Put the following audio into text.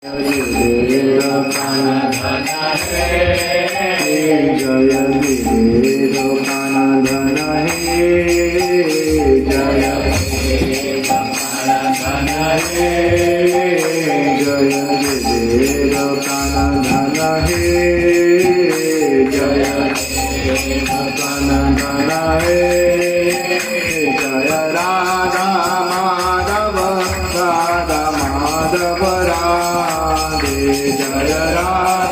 जय कान धन हे जय वीर कान धन हे जय कान धन हे जय वीर कान धन हे जय कान धन हे जय राधा माधव राधा माधव राधे जय राधा